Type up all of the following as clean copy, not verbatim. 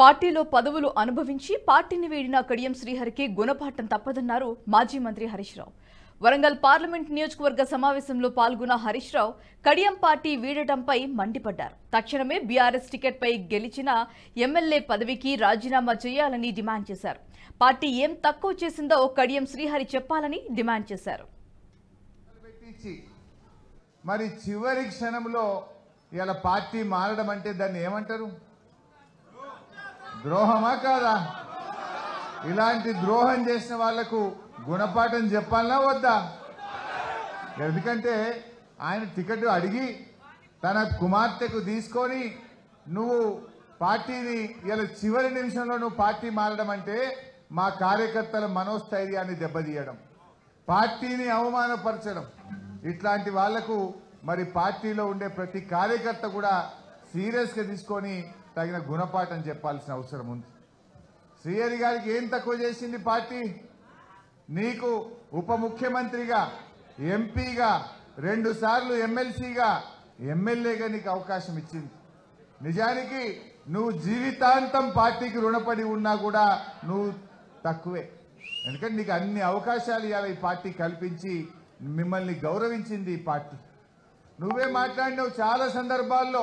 పార్టీలో పదవులు అనుభవించి పార్టీని వీడిన కడియం శ్రీహరికి గుణపాఠం తప్పదన్నారు మాజీ మంత్రి హరీష్ రావు. వరంగల్ పార్లమెంట్ నియోజకవర్గ సమావేశంలో పాల్గొన్న హరీష్ రావు కడియం పార్టీ వీడటంపై మండిపడ్డారు. తక్షణమే బీఆర్ఎస్ టికెట్ పై గెలిచిన ఎమ్మెల్యే పదవికి రాజీనామా చేయాలని డిమాండ్ చేశారు. పార్టీ ఏం తక్కువ చేసిందో కడియం శ్రీహరి చెప్పాలని డిమాండ్ చేశారు. మరి చివరి క్షణంలో ఇలా పార్టీ మారడం అంటే దాన్ని ఏమంటారు? ద్రోహమా కాదా? ఇలాంటి ద్రోహం చేసిన వాళ్లకు గుణపాఠం చెప్పాలనా వద్దా? ఎందుకంటే ఆయన టికెట్ అడిగి తన కుమార్తెకు తీసుకొని నువ్వు పార్టీని ఇలా చివరి నిమిషంలో నువ్వు పార్టీ మారడం అంటే మా కార్యకర్తల మనోస్థైర్యాన్ని దెబ్బతీయడం, పార్టీని అవమానపరచడం. ఇట్లాంటి వాళ్లకు మరి పార్టీలో ఉండే ప్రతి కార్యకర్త కూడా సీరియస్గా తీసుకొని తగిన గుణపాఠం చెప్పాల్సిన అవసరం ఉంది. శ్రీహరి గారికి ఏం తక్కువ చేసింది పార్టీ? నీకు ఉప ముఖ్యమంత్రిగా, ఎంపీగా, 2 సార్లు ఎమ్మెల్సీగా, ఎమ్మెల్యేగా నీకు అవకాశం ఇచ్చింది. నిజానికి నువ్వు జీవితాంతం పార్టీకి రుణపడి ఉన్నా కూడా నువ్వు తక్కువే. ఎందుకంటే నీకు అన్ని అవకాశాలు ఇవాళ ఈ పార్టీ కల్పించి మిమ్మల్ని గౌరవించింది ఈ పార్టీ. నువ్వే మాట్లాడినావు చాలా సందర్భాల్లో,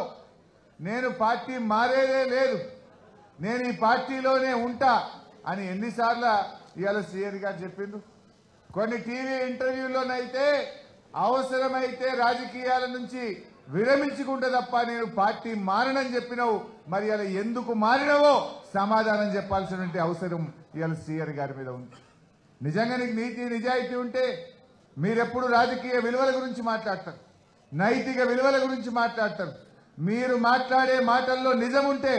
నేను పార్టీ మారేదే లేదు, నేను ఈ పార్టీలోనే ఉంటా అని ఎన్నిసార్లు ఇవాళ శ్రీహరి గారు చెప్పిండ్రు. కొన్ని టీవీ ఇంటర్వ్యూలోనైతే అవసరమైతే రాజకీయాల నుంచి విరమించుకుంటే తప్ప నేను పార్టీ మారనని చెప్పినావు. మరి ఇలా ఎందుకు మారినవో సమాధానం చెప్పాల్సినటువంటి అవసరం ఇవాళ శ్రీహరి గారి మీద ఉంది. నిజంగా నీకు నీతి నిజాయితీ ఉంటే మీరెప్పుడు రాజకీయ విలువల గురించి మాట్లాడతారు, నైతిక విలువల గురించి మాట్లాడతారు. మీరు మాట్లాడే మాటల్లో నిజం ఉంటే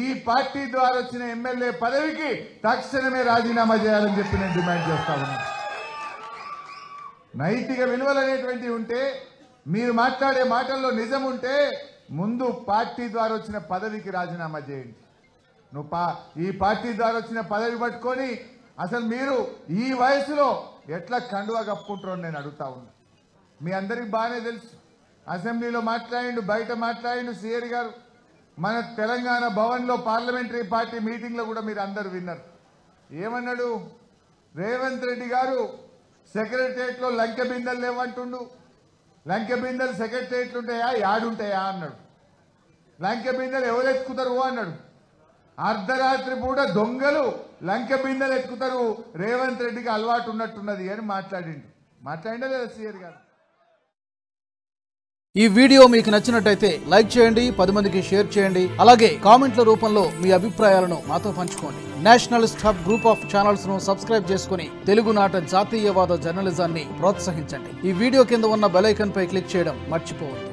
ఈ పార్టీ ద్వారా వచ్చిన ఎమ్మెల్యే పదవికి తక్షణమే రాజీనామా చేయాలని చెప్పి నేను డిమాండ్ చేస్తా ఉన్నాను. నైతిక విలువలు అనేటువంటివి ఉంటే, మీరు మాట్లాడే మాటల్లో నిజం ఉంటే ముందు పార్టీ ద్వారా వచ్చిన పదవికి రాజీనామా చేయండి. నువ్వు ఈ పార్టీ ద్వారా వచ్చిన పదవి పట్టుకొని అసలు మీరు ఈ వయసులో ఎట్లా కండువా కప్పుకుంటారో నేను అడుగుతా ఉన్నా. మీ అందరికి బాగానే తెలుసు, అసెంబ్లీలో మాట్లాడిండు, బయట మాట్లాడిండు శ్రీహరి గారు. మన తెలంగాణ భవన్లో పార్లమెంటరీ పార్టీ మీటింగ్లో కూడా మీరు అందరు విన్నారు. ఏమన్నాడు? రేవంత్ రెడ్డి గారు సెక్రటరియట్లో లంకె బిందెలు లేవంటుండు. లంకె బిందెలు సెక్రటరియట్లు ఉంటాయా, యాడుంటాయా అన్నాడు. లంకె బిందెలు ఎవరు ఎత్తుకుతారు అన్నాడు. అర్ధరాత్రి పూట దొంగలు లంకె బిందెలు ఎత్తుకుతారు, రేవంత్ రెడ్డికి అలవాటు ఉన్నట్టున్నది అని మాట్లాడిండా లేదా శ్రీహరి గారు? ఈ వీడియో మీకు నచ్చినట్టయితే లైక్ చేయండి, 10 మందికి షేర్ చేయండి. అలాగే కామెంట్ల రూపంలో మీ అభిప్రాయాలను మాతో పంచుకోండి. Nationalist hub group of channels ను సబ్స్క్రైబ్ చేసుకుని తెలుగునాట జాతీయవాద జర్నలిజాన్ని ప్రోత్సహించండి. ఈ వీడియో కింద ఉన్న బెల్ ఐకాన్ పై క్లిక్ చేయడం మర్చిపోవద్దు.